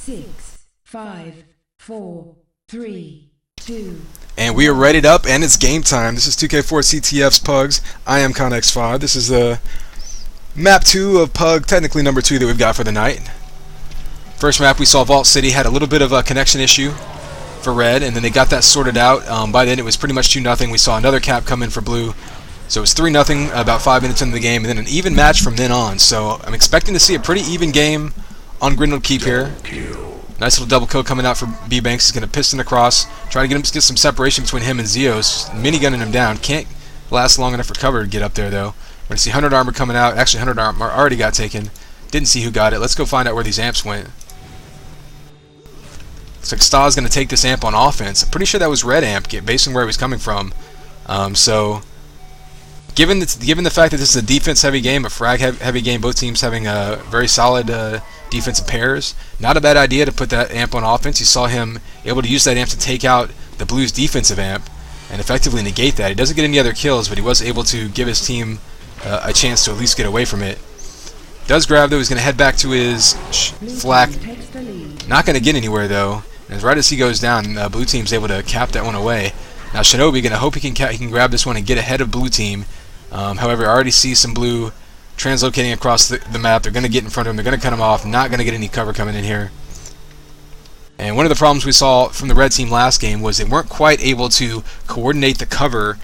6, 5, 4, 3, 2. And we are readied up, and it's game time. This is 2K4 CTF's PUGs. I am ConX5. This is the map 2 of PUG, technically number 2 that we've got for the night. First map we saw Vault City had a little bit of a connection issue for red, and then they got that sorted out. By then it was pretty much 2-0. We saw another cap come in for blue. So it was 3-0 about 5 minutes into the game, and then an even match from then on. So I'm expecting to see a pretty even game on Grendelkeep here. Nice little double kill coming out for Bbanks. He's going to piston across, try to get some separation between him and Xios. Minigunning him down. Can't last long enough for cover to get up there, though. We're going to see 100 armor coming out. Actually, 100 armor already got taken. Didn't see who got it. Let's go find out where these amps went. Looks like Sta's going to take this amp on offense. I'm pretty sure that was red amp, based on where he was coming from. So, given the fact that this is a defense-heavy game, a frag-heavy game, both teams having very solid defensive pairs, not a bad idea to put that amp on offense. You saw him able to use that amp to take out the Blues' defensive amp and effectively negate that. He doesn't get any other kills, but he was able to give his team a chance to at least get away from it. Does grab, though. He's going to head back to his flak. Not going to get anywhere, though. And right as he goes down, blue team's able to cap that one away. Now Shinobi going to hope he can grab this one and get ahead of blue team. However, I already see some blue translocating across the map. They're going to get in front of him. They're going to cut him off. Not going to get any cover coming in here. And one of the problems we saw from the red team last game was they weren't quite able to coordinate the cover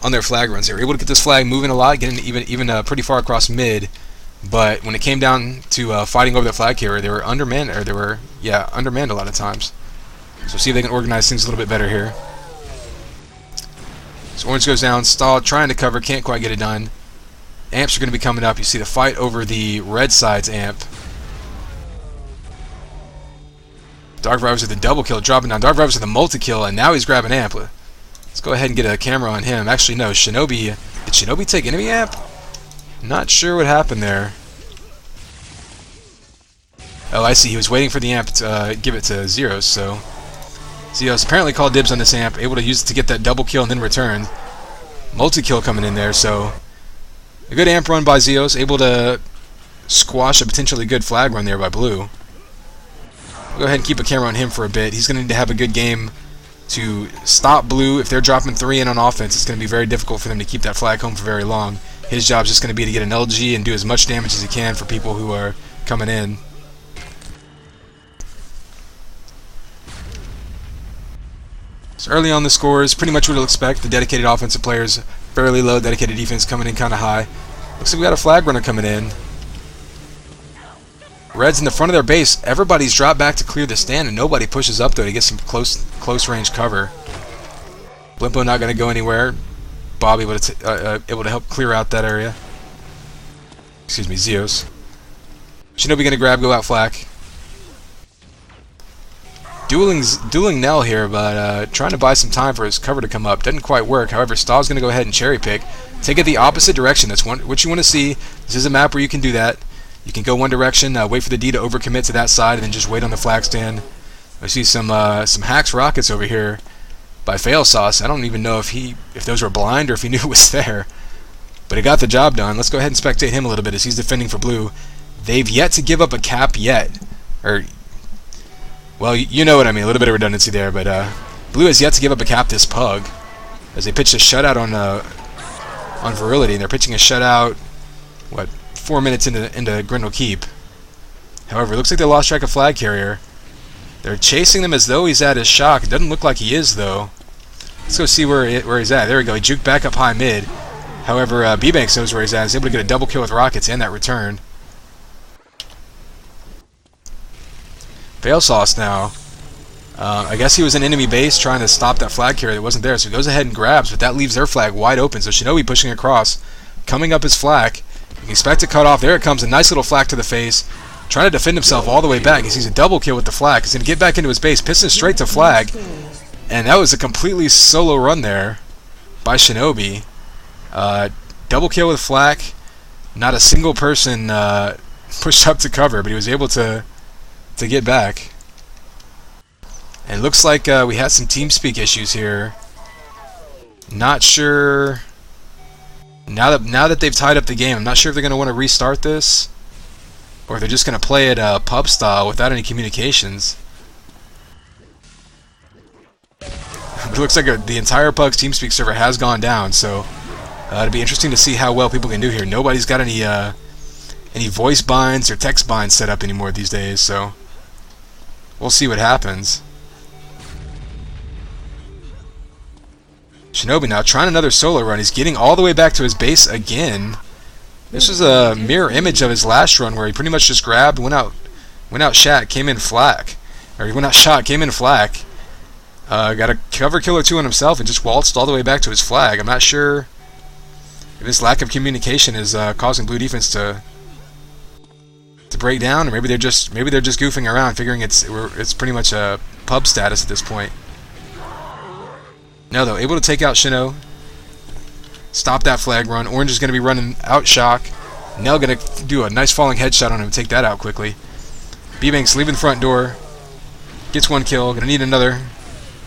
on their flag runs. They were able to get this flag moving a lot, getting even pretty far across mid. But when it came down to fighting over the flag carrier, they were undermanned, undermanned a lot of times. So see if they can organize things a little bit better here. So orange goes down, Stall trying to cover, can't quite get it done. Amps are going to be coming up. You see the fight over the red side's amp. DarkVirus with the double kill, dropping down. DarkVirus with the multi-kill, and now he's grabbing amp. Let's go ahead and get a camera on him. Actually, no, Shinobi. Did Shinobi take enemy amp? Not sure what happened there. Oh, I see. He was waiting for the amp to give it to Xios, so Xios apparently called dibs on this amp, able to use it to get that double kill and then return. Multi-kill coming in there, so a good amp run by Xios, able to squash a potentially good flag run there by blue. We'll go ahead and keep a camera on him for a bit. He's going to need to have a good game to stop blue. If they're dropping 3 in on offense, it's going to be very difficult for them to keep that flag home for very long. His job is just going to be to get an LG and do as much damage as he can for people who are coming in. So early on the scores, pretty much what you'll expect. The dedicated offensive players fairly low, dedicated defense coming in kind of high. Looks like we got a flag runner coming in. Red's in the front of their base. Everybody's dropped back to clear the stand, and nobody pushes up though to get some close range cover. Blimpo not going to go anywhere. Bob able to help clear out that area. Excuse me, Xios. Shinobi going to go out flak. Dueling Knell here, but trying to buy some time for his cover to come up. Doesn't quite work. However, Stah's going to go ahead and cherry pick. Take it the opposite direction. That's what you want to see. This is a map where you can do that. You can go one direction, wait for the D to overcommit to that side, and then just wait on the flag stand. I see some hacks rockets over here by Failsauce. I don't even know if those were blind or if he knew it was there. But he got the job done. Let's go ahead and spectate him a little bit as he's defending for blue. They've yet to give up a cap yet. Well, you know what I mean. A little bit of redundancy there, but blue has yet to give up a cap this pug as they pitched a shutout on Virility. They're pitching a shutout, 4 minutes into Grendelkeep. However, it looks like they lost track of flag carrier. They're chasing them as though he's at his shock. It doesn't look like he is, though. Let's go see where he's at. There we go. He juked back up high mid. However, Bbanks knows where he's at. He's able to get a double kill with rockets and that return. Failsauce now. I guess he was in enemy base trying to stop that flag carrier that wasn't there, so he goes ahead and grabs, but that leaves their flag wide open. So Shinobi pushing across, coming up his flak. You can expect to cut off. There it comes, a nice little flak to the face. Trying to defend himself all the way back. He sees a double kill with the flag. He's going to get back into his base, piston straight to flag. And that was a completely solo run there by Shinobi. Double kill with flak. Not a single person pushed up to cover, but he was able to get back. And it looks like we had some TeamSpeak issues here. Not sure. Now that they've tied up the game, I'm not sure if they're going to want to restart this. or they're just going to play it pub style without any communications. It looks like the entire PUG's TeamSpeak server has gone down, so it'll be interesting to see how well people can do here. Nobody's got any voice binds or text binds set up anymore these days, so we'll see what happens. Shinobi now trying another solo run. He's getting all the way back to his base again. This was a mirror image of his last run where he pretty much just grabbed, went out shot, came in flak. Or he went out shot, came in flak. Got a cover kill or two on himself and just waltzed all the way back to his flag. I'm not sure if this lack of communication is causing blue defense to break down, or maybe they're just goofing around, figuring it's pretty much a pub status at this point. No, though, able to take out Shino. Stop that flag run. Orange is going to be running out shock. Knell going to do a nice falling headshot on him, take that out quickly. Bbanks leaving the front door. Gets one kill. Going to need another.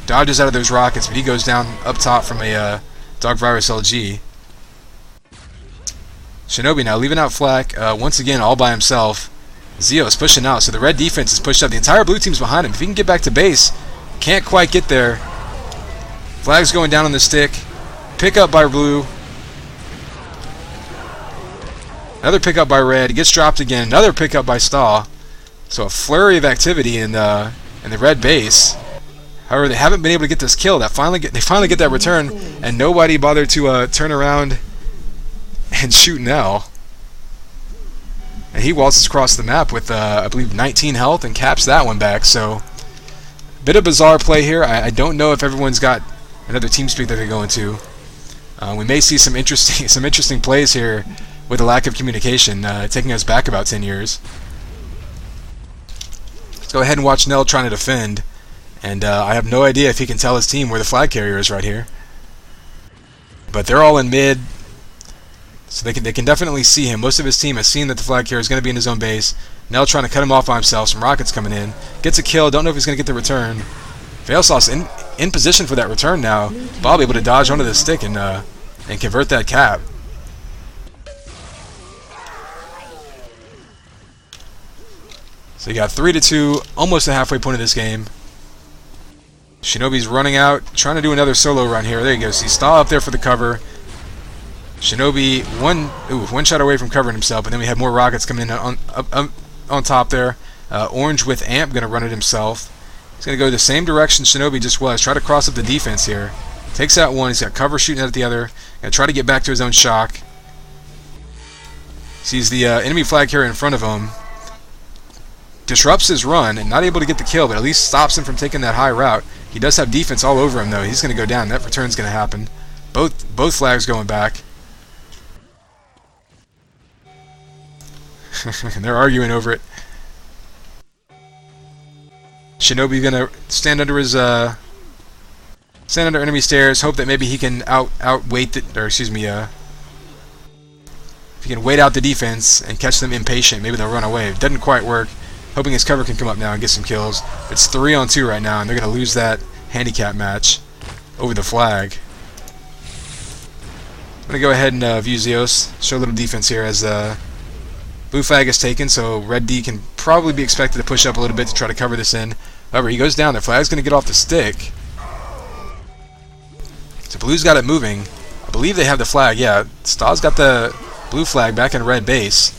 Dodges out of those rockets, but he goes down up top from a DarkVirus LG. Shinobi now leaving out flak, once again all by himself. Xios pushing out, so the red defense is pushed up. The entire blue team's behind him. If he can get back to base, can't quite get there. Flag's going down on the stick. Pickup by blue. Another pickup by red. He gets dropped again. Another pickup by Staw. So a flurry of activity in the red base. However, they haven't been able to get this kill. They finally get that return, and nobody bothered to turn around and shoot Knell. And he waltzes across the map with, I believe, 19 health and caps that one back. So, bit of bizarre play here. I don't know if everyone's got another TeamSpeak that they're going to. We may see some interesting plays here with a lack of communication, taking us back about 10 years. Let's go ahead and watch Knell trying to defend. And I have no idea if he can tell his team where the flag carrier is right here. But they're all in mid, so they can definitely see him. Most of his team has seen that the flag carrier is going to be in his own base. Knell trying to cut him off by himself. Some rockets coming in. Gets a kill. Don't know if he's going to get the return. Failsauce in position for that return now. Bob able to dodge onto the stick and convert that cap. So you got 3-2, almost the halfway point of this game. Shinobi's running out, trying to do another solo run here. There you go. See Staw up there for the cover. Shinobi one shot away from covering himself, but then we had more rockets coming in on top there. Orange with Amp going to run it himself. He's going to go the same direction Shinobi just was. Try to cross up the defense here. Takes out one. He's got cover shooting at the other. Going to try to get back to his own shock. Sees the enemy flag carrier in front of him. Disrupts his run and not able to get the kill, but at least stops him from taking that high route. He does have defense all over him, though. He's going to go down. That return's going to happen. Both flags going back. And they're arguing over it. Shinobi going to stand under enemy stairs. Hope that maybe he can outweight if he can wait out the defense and catch them impatient, maybe they'll run away. It doesn't quite work. Hoping his cover can come up now and get some kills. It's 3-on-2 right now, and they're going to lose that handicap match over the flag. I'm going to go ahead and view Xios. Show a little defense here as blue flag is taken, so red D can probably be expected to push up a little bit to try to cover this in. However, he goes down. The flag's going to get off the stick. So blue's got it moving. I believe they have the flag. Yeah, Staw's got the blue flag back in red base.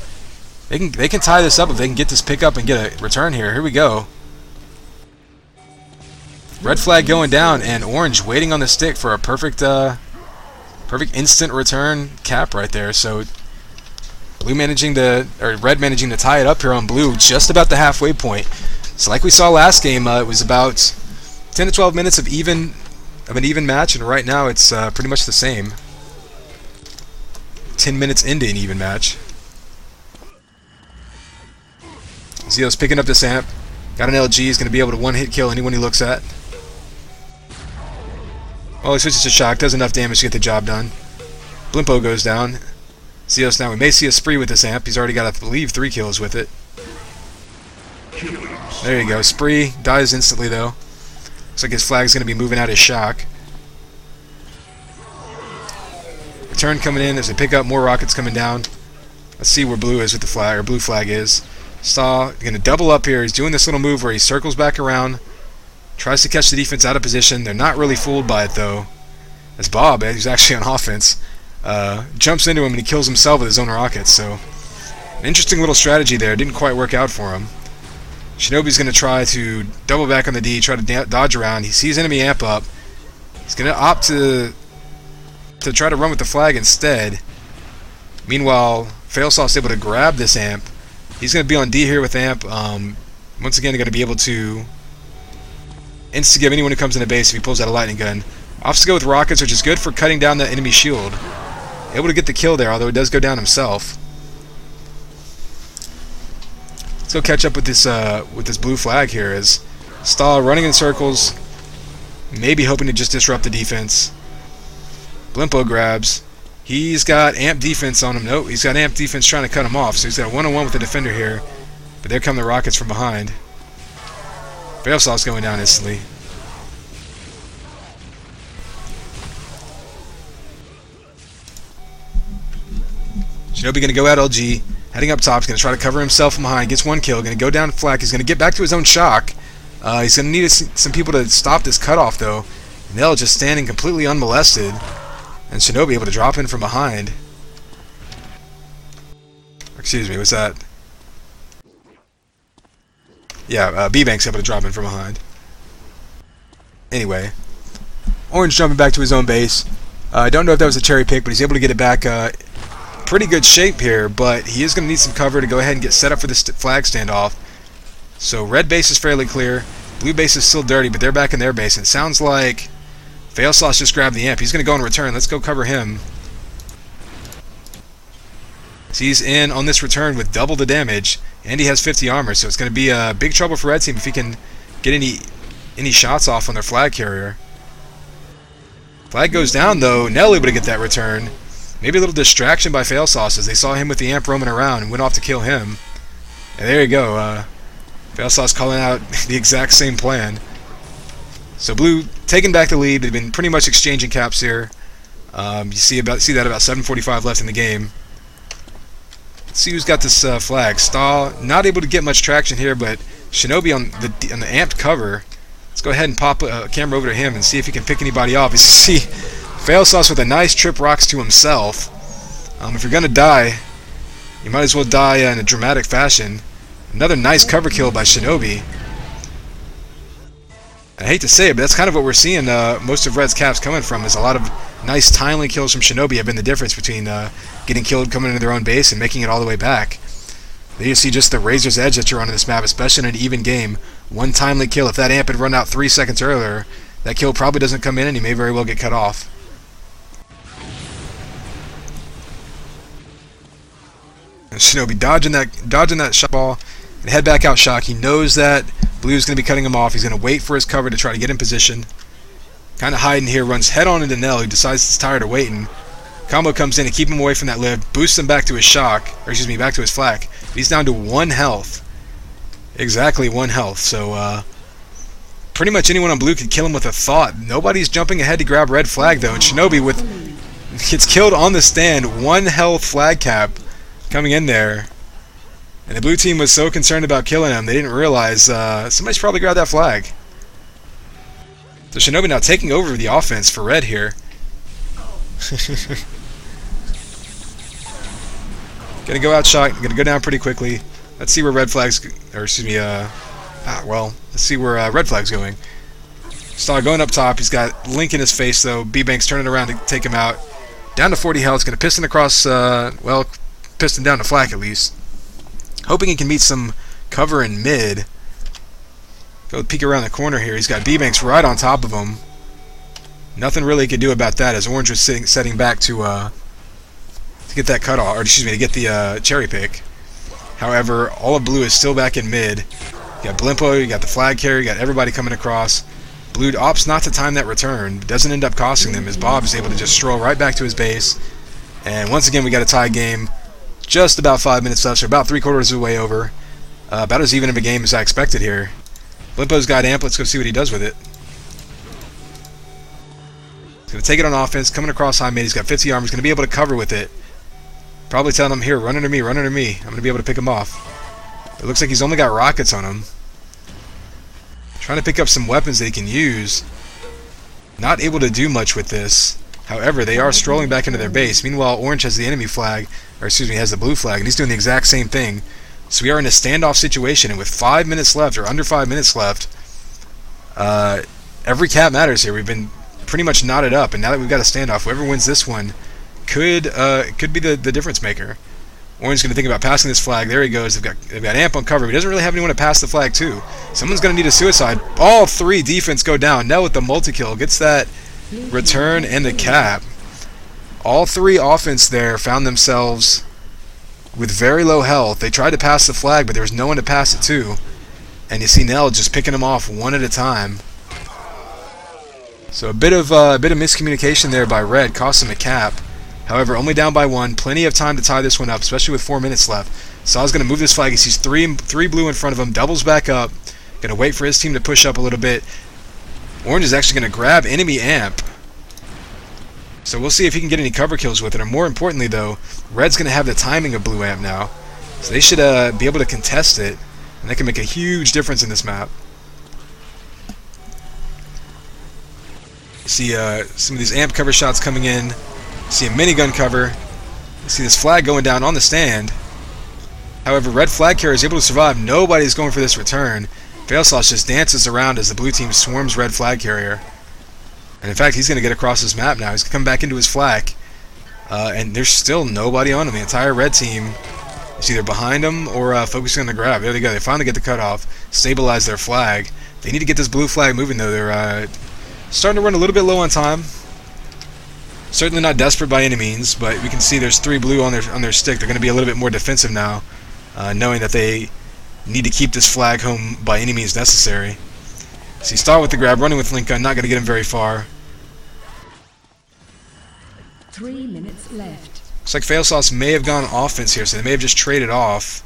They can tie this up if they can get this pick up and get a return here. Here we go. Red flag going down, and orange waiting on the stick for a perfect instant return cap right there. So red managing to tie it up here on blue, just about the halfway point. So like we saw last game, it was about 10 to 12 minutes of an even match, and right now it's pretty much the same. 10 minutes into an even match. Xios picking up this amp. Got an LG. He's going to be able to one-hit kill anyone he looks at. Well, he switches to shock. Does enough damage to get the job done. Blimpo goes down. Xios now. We may see a spree with this amp. He's already got, I believe, 3 kills with it. There you go. Spree. Dies instantly, though. Looks like his flag's going to be moving out his shock. Return coming in. There's a pickup. More rockets coming down. Let's see where blue is with the flag, or blue flag is. Saw going to double up here. He's doing this little move where he circles back around, tries to catch the defense out of position. They're not really fooled by it though, as Bob, who's actually on offense, jumps into him and he kills himself with his own rockets. So an interesting little strategy there. Didn't quite work out for him. Shinobi's going to try to double back on the D, try to dodge around. He sees enemy amp up. He's going to opt to try to run with the flag instead. Meanwhile, Failsauce is able to grab this amp. He's going to be on D here with amp. Once again, going to be able to insta-give anyone who comes into base if he pulls out a lightning gun. Opts to go with rockets, which is good for cutting down the enemy shield. Able to get the kill there, although it does go down himself. Let's go catch up with this blue flag here as Stahl running in circles, maybe hoping to just disrupt the defense. Blimpo grabs. He's got amp defense on him. Nope, he's got amp defense trying to cut him off, so he's got a one-on-one with the defender here. But there come the rockets from behind. Failsauce going down instantly. Shinobi going to go out LG, heading up top. He's going to try to cover himself from behind. Gets one kill. Going to go down flak. He's going to get back to his own shock. He's going to need some people to stop this cutoff though. Knell just standing completely unmolested, and Shinobi able to drop in from behind. Excuse me, what's that? Yeah, Bbanks able to drop in from behind. Anyway, Orange jumping back to his own base. I don't know if that was a cherry pick, but he's able to get it back. Pretty good shape here, but he is going to need some cover to go ahead and get set up for this flag standoff. So red base is fairly clear. Blue base is still dirty, but they're back in their base. And it sounds like Failsauce just grabbed the amp. He's going to go in return. Let's go cover him. So he's in on this return with double the damage, and he has 50 armor, so it's going to be big trouble for red team if he can get any shots off on their flag carrier. Flag goes down though. Knell able to get that return. Maybe a little distraction by Failsauce as they saw him with the amp roaming around and went off to kill him. And there you go. Failsauce calling out the exact same plan. So blue taking back the lead. They've been pretty much exchanging caps here. You see that about 7:45 left in the game. Let's see who's got this flag. Stahl not able to get much traction here, but Shinobi on the amped cover. Let's go ahead and pop a camera over to him and see if he can pick anybody off. You see Failsauce with a nice trip rocks to himself. If you're gonna die, you might as well die in a dramatic fashion. Another nice cover kill by Shinobi. I hate to say it, but that's kind of what we're seeing most of Red's caps coming from, is a lot of nice timely kills from Shinobi have been the difference between getting killed coming into their own base and making it all the way back. There you see just the razor's edge that you're on in this map, especially in an even game. One timely kill. If that amp had run out 3 seconds earlier, that kill probably doesn't come in and he may very well get cut off. And Shinobi dodging that shot ball and head back out shock. He knows that Blue's going to be cutting him off. He's going to wait for his cover to try to get in position. Kind of hiding here, runs head on into Knell, who decides he's tired of waiting. Combo comes in to keep him away from that lift, boosts him back to his shock, or excuse me, back to his flak. He's down to 1 health. Exactly 1 health. So pretty much anyone on blue could kill him with a thought. Nobody's jumping ahead to grab red flag though, and Shinobi gets killed on the stand. 1 health flag cap coming in there. And the blue team was so concerned about killing him, they didn't realize somebody's probably grabbed that flag. So Shinobi now taking over the offense for red here. Gonna go out shot, gonna go down pretty quickly. Let's see where red flags, or excuse me, let's see where red flag's going. Star going up top, he's got Link in his face though. Bbanks turning around to take him out. Down to 40 health, gonna piston across, well, piston down to flak at least. Hoping he can meet some cover in mid. Go peek around the corner here. He's got Bbanks right on top of him. Nothing really he could do about that as Orange was setting back to get that cutoff, or excuse me, to get the cherry pick. However, all of blue is still back in mid. You got Blimpo, you got the flag carrier, you got everybody coming across. Blue opts not to time that return. Doesn't end up costing them as Bob is able to just stroll right back to his base. And once again, we got a tie game. Just about 5 minutes left, so about 3/4 of the way over. About as even of a game as I expected here. Blimpo's got amp. Let's go see what he does with it. He's going to take it on offense, coming across high mid. He's got 50 armor. He's going to be able to cover with it. Probably telling him, here, run under me, run under me. I'm going to be able to pick him off. It looks like he's only got rockets on him. Trying to pick up some weapons that he can use. Not able to do much with this. However, they are strolling back into their base. Meanwhile, Orange has the enemy flag, or excuse me, has the blue flag, and he's doing the exact same thing. So we are in a standoff situation, and with 5 minutes left, or under 5 minutes left, every cap matters here. We've been pretty much knotted up, and now that we've got a standoff, whoever wins this one could be the difference maker. Orange is going to think about passing this flag. There he goes. They've got Amp on cover, but he doesn't really have anyone to pass the flag to. Someone's going to need a suicide. All 3 defense go down. Knell with the multi-kill gets that return and the cap. All 3 offense there found themselves with very low health. They tried to pass the flag, but there was no one to pass it to. And you see Knell just picking them off one at a time. So a bit of miscommunication there by Red cost him a cap. However, only down by 1. Plenty of time to tie this one up, especially with 4 minutes left. Saw's going to move this flag. He sees three blue in front of him. Doubles back up. Going to wait for his team to push up a little bit. Orange is actually going to grab enemy Amp. So we'll see if he can get any cover kills with it. Or more importantly, though, Red's going to have the timing of blue Amp now. So they should be able to contest it. And that can make a huge difference in this map. You see some of these Amp cover shots coming in. See a minigun cover. You see this flag going down on the stand. However, red flag carrier is able to survive. Nobody's going for this return. Failsauce just dances around as the blue team swarms red flag carrier. And in fact, he's going to get across this map now. He's going to come back into his flak. And there's still nobody on him. The entire red team is either behind him or focusing on the grab. There they go. They finally get the cutoff. Stabilize their flag. They need to get this blue flag moving, though. They're starting to run a little bit low on time. Certainly not desperate by any means, but we can see there's 3 blue on their stick. They're going to be a little bit more defensive now, knowing that they need to keep this flag home by any means necessary. See Star with the grab, running with Link Gun, not going to get him very far. 3 minutes left. Looks like Failsauce may have gone offense here, so they may have just traded off.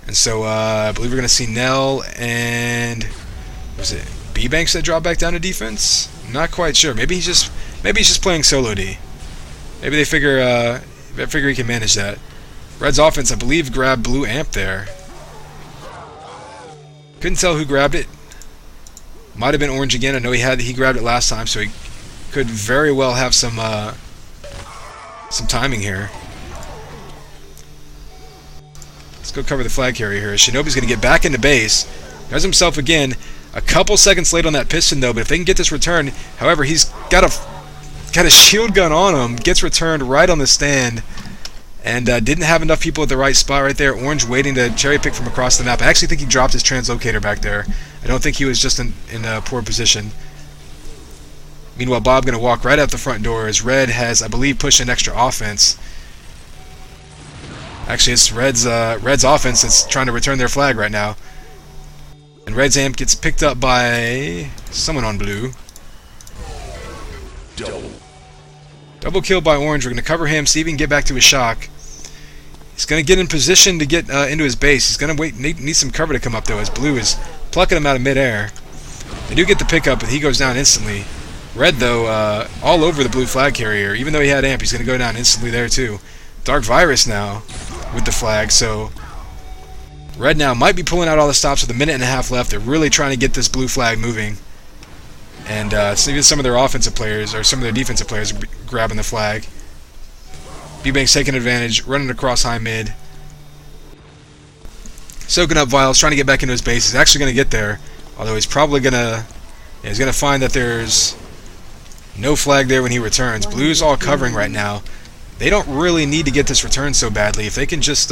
And so I believe we're going to see Knell and was it Bbanks that dropped back down to defense? I'm not quite sure. Maybe he's just playing solo D. Maybe they figure he can manage that. Red's offense, I believe, grabbed blue Amp there. Couldn't tell who grabbed it. Might have been Orange again. I know he grabbed it last time, so he could very well have some timing here. Let's go cover the flag carrier here. Shinobi's going to get back into base. There's himself again. A couple seconds late on that piston, though, but if they can get this return, however, he's got a shield gun on him, gets returned right on the stand, and didn't have enough people at the right spot right there. Orange waiting to cherry pick from across the map. I actually think he dropped his translocator back there. I don't think he was just in a poor position. Meanwhile, Bob going to walk right out the front door as Red has, I believe, pushed an extra offense. Actually, it's Red's offense that's trying to return their flag right now. And Red's Amp gets picked up by someone on blue. Double kill by Orange. We're going to cover him, see if he can get back to his shock. He's going to get in position to get into his base. He's going to need some cover to come up, though, as blue is plucking him out of midair. They do get the pickup, but he goes down instantly. Red, though, all over the blue flag carrier. Even though he had Amp, he's going to go down instantly there, too. DarkVirus now with the flag, so Red now might be pulling out all the stops with a minute and a half left. They're really trying to get this blue flag moving. And even some of their offensive players, or some of their defensive players, are grabbing the flag. Bbanks taking advantage, running across high mid. Soaking up Vials, trying to get back into his base. He's actually going to get there, although he's probably going to... Yeah, he's going to find that there's no flag there when he returns. Blue's all covering right now. They don't really need to get this return so badly. If they can just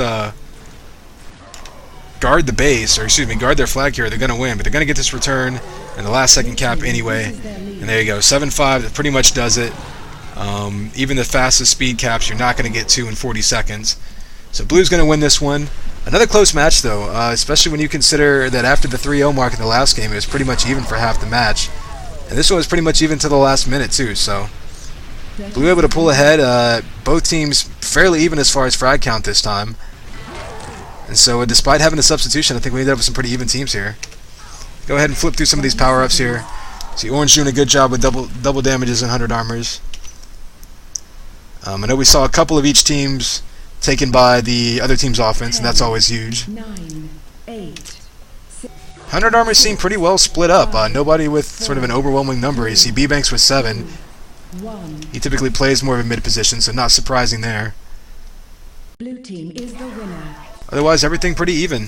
guard the base, or excuse me, guard their flag here, they're going to win. But they're going to get this return in the last second cap anyway. And there you go, 7-5, that pretty much does it. Even the fastest speed caps, you're not going to get 2 in 40 seconds. So Blue's going to win this one. Another close match, though, especially when you consider that after the 3-0 mark in the last game, it was pretty much even for half the match. And this one was pretty much even to the last minute, too. So Blue able to pull ahead. Both teams fairly even as far as frag count this time. And so despite having a substitution, I think we ended up with some pretty even teams here. Go ahead and flip through some of these power-ups here. See Orange doing a good job with double damages and 100 armors. I know we saw a couple of each team's taken by the other team's offense, and that's always huge. 9, 8, 100 armors seem pretty well split up. Nobody with sort of an overwhelming number. You see Bbanks with 7. 1. He typically plays more of a mid position, so not surprising there. Blue team is the winner. Otherwise, everything pretty even.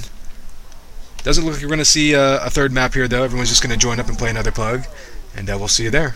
Doesn't look like we're going to see a third map here, though. Everyone's just going to join up and play another plug, and we'll see you there.